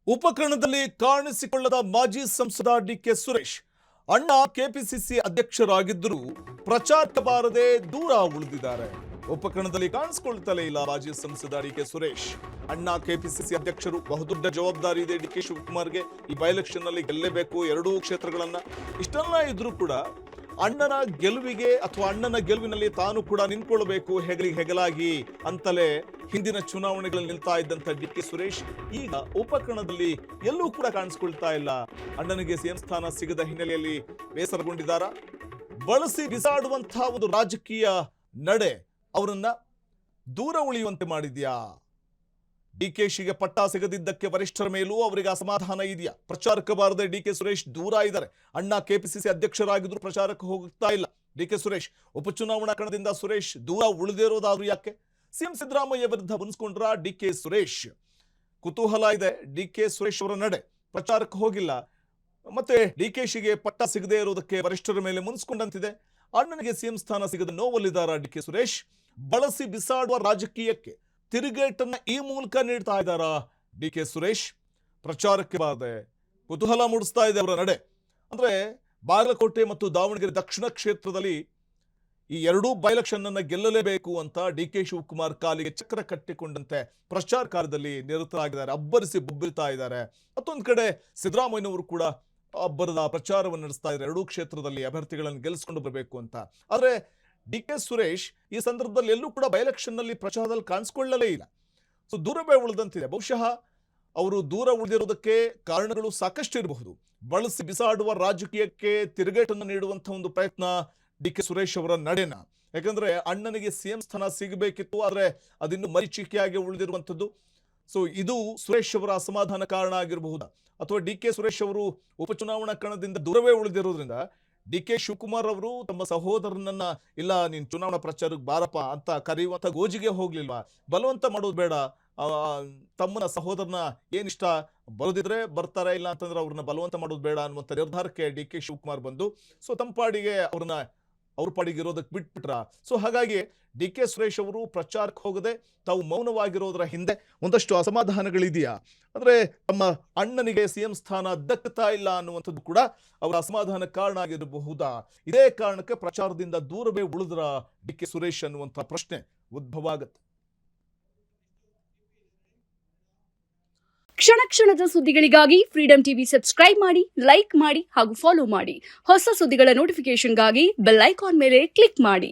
ಉಪಕರಣದಲ್ಲಿ ಕಾಣಿಸಿಕೊಳ್ಳದ ಮಾಜಿ ಸಂಸದ ಡಿಕೆ ಸುರೇಶ್ ಅಣ್ಣ ಕೆಪಿಸಿಸಿ ಅಧ್ಯಕ್ಷರಾಗಿದ್ದರೂ ಪ್ರಚಾರಕ್ಕೆ ಬಾರದೆ ದೂರ ಉಳಿದಿದ್ದಾರೆ. ಉಪಕರಣದಲ್ಲಿ ಕಾಣಿಸಿಕೊಳ್ತಲೇ ಇಲ್ಲ ಮಾಜಿ ಸಂಸದ ಡಿಕೆ ಸುರೇಶ್. ಅಣ್ಣ ಕೆಪಿಸಿಸಿ ಅಧ್ಯಕ್ಷರು, ಬಹುದೊಡ್ಡ ಜವಾಬ್ದಾರಿ ಇದೆ ಡಿಕೆ ಶಿವಕುಮಾರ್ಗೆ. ಈ ಬೈ ಎಲೆಕ್ಷನ್ ನಲ್ಲಿ ಗೆಲ್ಲಬೇಕು ಎರಡೂ ಕ್ಷೇತ್ರಗಳನ್ನ. ಇಷ್ಟೆಲ್ಲ ಇದ್ರೂ ಕೂಡ ಅಣ್ಣನ ಗೆಲುವಿಗೆ ಅಥವಾ ಅಣ್ಣನ ಗೆಲುವಿನಲ್ಲಿ ತಾನು ಕೂಡ ನಿಂತ್ಕೊಳ್ಬೇಕು ಹೆಗಲಾಗಿ ಅಂತಲೇ ಹಿಂದಿನ ಚುನಾವಣೆಗಳಲ್ಲಿ ನಿಲ್ತಾ ಇದ್ದಂತ ಡಿಕೆ ಸುರೇಶ್ ಈಗ ಉಪಕರಣದಲ್ಲಿ ಎಲ್ಲೂ ಕೂಡ ಕಾಣಿಸ್ಕೊಳ್ತಾ ಇಲ್ಲ. ಅಣ್ಣನಿಗೆ ಸಿಎಂ ಸ್ಥಾನ ಸಿಗದ ಹಿನ್ನೆಲೆಯಲ್ಲಿ ಬೇಸರಗೊಂಡಿದ್ದಾರಾ? ಬಳಸಿ ಬಿಸಾಡುವಂತಹ ಒಂದು ರಾಜಕೀಯ ನಡೆ ಅವರನ್ನ ದೂರ ಉಳಿಯುವಂತೆ ಮಾಡಿದ್ಯಾ? ಡಿಕೆಶಿಗೆ ಪಟ್ಟ ಸಿಗದಿದ್ದಕ್ಕೆ ವರಿಷ್ಠರ ಮೇಲೂ ಅವರಿಗೆ ಅಸಮಾಧಾನ ಇದೆಯಾ? ಪ್ರಚಾರಕ್ಕೆ ಬಾರದೆ ಡಿಕೆ ಸುರೇಶ್ ದೂರ ಇದ್ದಾರೆ. ಅಣ್ಣ ಕೆಪಿಸಿಸಿ ಅಧ್ಯಕ್ಷರಾಗಿದ್ರು ಪ್ರಚಾರಕ್ಕೆ ಹೋಗ್ತಾ ಇಲ್ಲ ಡಿಕೆ ಸುರೇಶ್. ಉಪಚುನಾವಣಾ ಕಣದಿಂದ ಸುರೇಶ್ ದೂರ ಉಳಿದಿರೋದಾದ್ರೂ ಯಾಕೆ? ಸಿಎಂ ಸಿದ್ದರಾಮಯ್ಯ ವಿರುದ್ಧ ಮುನ್ಸ್ಕೊಂಡ್ರ ಡಿಕೆ ಸುರೇಶ್. ಕುತೂಹಲ ಇದೆ ಡಿಕೆ ಸುರೇಶ್ ಅವರ ನಡೆ. ಪ್ರಚಾರಕ್ಕೆ ಹೋಗಿಲ್ಲ, ಮತ್ತೆ ಡಿಕೆಶಿಗೆ ಪಟ್ಟ ಸಿಗದೆ ಇರೋದಕ್ಕೆ ವರಿಷ್ಠರ ಮೇಲೆ ಮುನ್ಸ್ಕೊಂಡಂತಿದೆ. ಅಣ್ಣನಿಗೆ ಸಿಎಂ ಸ್ಥಾನ ಸಿಗದ ನೋವಲ್ಲಿದ್ದಾರ ಡಿಕೆ ಸುರೇಶ್. ಬಳಸಿ ಬಿಸಾಡುವ ರಾಜಕೀಯಕ್ಕೆ ತಿರುಗೇಟನ್ನ ಈ ಮೂಲಕ ನೀಡ್ತಾ ಇದ್ದಾರಾ ಡಿಕೆ ಸುರೇಶ್? ಪ್ರಚಾರಕ್ಕೆ ಬಾರದೆ ಕುತೂಹಲ ಮೂಡಿಸ್ತಾ ಇದೆ ಅವರ ನಡೆ. ಅಂದ್ರೆ ಬಾಗಲಕೋಟೆ ಮತ್ತು ದಾವಣಗೆರೆ ದಕ್ಷಿಣ ಕ್ಷೇತ್ರದಲ್ಲಿ ಈ ಎರಡೂ ಬೈ ಎಲೆಕ್ಷನ್ ಅನ್ನ ಗೆಲ್ಲಲೇಬೇಕು ಅಂತ ಡಿಕೆ ಶಿವಕುಮಾರ್ ಕಾಲಿಗೆ ಚಕ್ರ ಕಟ್ಟಿಕೊಂಡಂತೆ ಪ್ರಚಾರ ಕಾರ್ಯದಲ್ಲಿ ನಿರತರಾಗಿದ್ದಾರೆ. ಅಬ್ಬರಿಸಿ ಬೊಬ್ಬಿರ್ತಾ ಇದ್ದಾರೆ. ಮತ್ತೊಂದು ಕಡೆ ಸಿದ್ದರಾಮಯ್ಯನವರು ಕೂಡ ಅಬ್ಬರದ ಪ್ರಚಾರವನ್ನು ನಡೆಸ್ತಾ ಇದ್ದಾರೆ ಎರಡೂ ಕ್ಷೇತ್ರದಲ್ಲಿ ಅಭ್ಯರ್ಥಿಗಳನ್ನು ಗೆಲ್ಲಿಸಿಕೊಂಡು ಬರಬೇಕು ಅಂತ. ಆದ್ರೆ ಡಿಕೆ ಸುರೇಶ್ ಈ ಸಂದರ್ಭದಲ್ಲಿ ಎಲ್ಲೂ ಕೂಡ ಬೈ ಎಲೆಕ್ಷನ್ ನಲ್ಲಿ ಪ್ರಚಾರದಲ್ಲಿ ಕಾಣಿಸ್ಕೊಳ್ಳಲೇ ಇಲ್ಲ. ಸೊ ದೂರವೇ ಉಳಿದಂತಿದೆ. ಬಹುಶಃ ಅವರು ದೂರ ಉಳಿದಿರೋದಕ್ಕೆ ಕಾರಣಗಳು ಸಾಕಷ್ಟು ಇರಬಹುದು. ಬಳಸಿ ಬಿಸಾಡುವ ರಾಜಕೀಯಕ್ಕೆ ತಿರುಗೇಟನ್ನು ನೀಡುವಂತಹ ಒಂದು ಪ್ರಯತ್ನ ಡಿಕೆ ಸುರೇಶ್ ಅವರ ನಡೆನ. ಯಾಕಂದ್ರೆ ಅಣ್ಣನಿಗೆ ಸಿಎಂ ಸ್ಥಾನ ಸಿಗಬೇಕಿತ್ತು, ಆದ್ರೆ ಅದಿನ್ನು ಮರೀಚಿಕೆಯಾಗಿ ಉಳಿದಿರುವಂಥದ್ದು. ಸೊ ಇದು ಸುರೇಶ್ ಅವರ ಅಸಮಾಧಾನ ಕಾರಣ ಆಗಿರಬಹುದಾ? ಅಥವಾ ಡಿಕೆ ಸುರೇಶ್ ಅವರು ಉಪಚುನಾವಣಾ ಕಣದಿಂದ ದೂರವೇ ಉಳಿದಿರೋದ್ರಿಂದ ಡಿಕೆ ಶಿವಕುಮಾರ್ ಅವರು ತಮ್ಮ ಸಹೋದರನನ್ನ ಇಲ್ಲ ನೀನ್ ಚುನಾವಣಾ ಪ್ರಚಾರಕ್ಕೆ ಬಾರಪ್ಪ ಅಂತ ಕರೆಯುವಂತ ಗೋಜಿಗೆ ಹೋಗ್ಲಿಲ್ವಾ? ಬಲವಂತ ಮಾಡೋದು ಬೇಡ, ತಮ್ಮನ ಸಹೋದರನ ಏನಿಷ್ಟ ಬರೋದಿದ್ರೆ ಬರ್ತಾರೆ, ಇಲ್ಲ ಅಂತಂದ್ರೆ ಅವ್ರನ್ನ ಬಲವಂತ ಮಾಡೋದು ಬೇಡ ಅನ್ನುವಂಥ ನಿರ್ಧಾರಕ್ಕೆ ಡಿಕೆ ಶಿವಕುಮಾರ್ ಬಂದು ಸೊ ತಮ್ಮ ಪಾಡಿಗೆ ಅವ್ರ ಪಾಡಿಗೆ ಇರೋದಕ್ಕೆ ಬಿಟ್ಬಿಟ್ರ. ಸೊ ಹಾಗಾಗಿ ಡಿಕೆ ಸುರೇಶ್ ಅವರು ಪ್ರಚಾರಕ್ಕೆ ಹೋಗದೆ ತಾವು ಮೌನವಾಗಿರೋದ್ರ ಹಿಂದೆ ಒಂದಷ್ಟು ಅಸಮಾಧಾನಗಳಿದೆಯಾ? ಅಂದ್ರೆ ತಮ್ಮ ಅಣ್ಣನಿಗೆ ಸಿಎಂ ಸ್ಥಾನ ದಕ್ಕುತ್ತಾ ಇಲ್ಲ ಅನ್ನುವಂಥದ್ದು ಕೂಡ ಅವರ ಅಸಮಾಧಾನ ಕಾರಣ ಆಗಿರಬಹುದಾ? ಇದೇ ಕಾರಣಕ್ಕೆ ಪ್ರಚಾರದಿಂದ ದೂರವೇ ಉಳಿದ್ರ ಡಿಕೆ ಸುರೇಶ್ ಅನ್ನುವಂಥ ಪ್ರಶ್ನೆ ಉದ್ಭವ ಆಗುತ್ತೆ. ಕ್ಷಣ ಕ್ಷಣದ ಸುದ್ದಿಗಳಿಗಾಗಿ ಫ್ರೀಡಂ ಟಿವಿ ಸಬ್ಸ್ಕ್ರೈಬ್ ಮಾಡಿ, ಲೈಕ್ ಮಾಡಿ ಹಾಗೂ ಫಾಲೋ ಮಾಡಿ. ಹೊಸ ಸುದ್ದಿಗಳ ನೋಟಿಫಿಕೇಶನ್ಗಾಗಿ ಬೆಲ್ ಐಕಾನ್ ಮೇಲೆ ಕ್ಲಿಕ್ ಮಾಡಿ.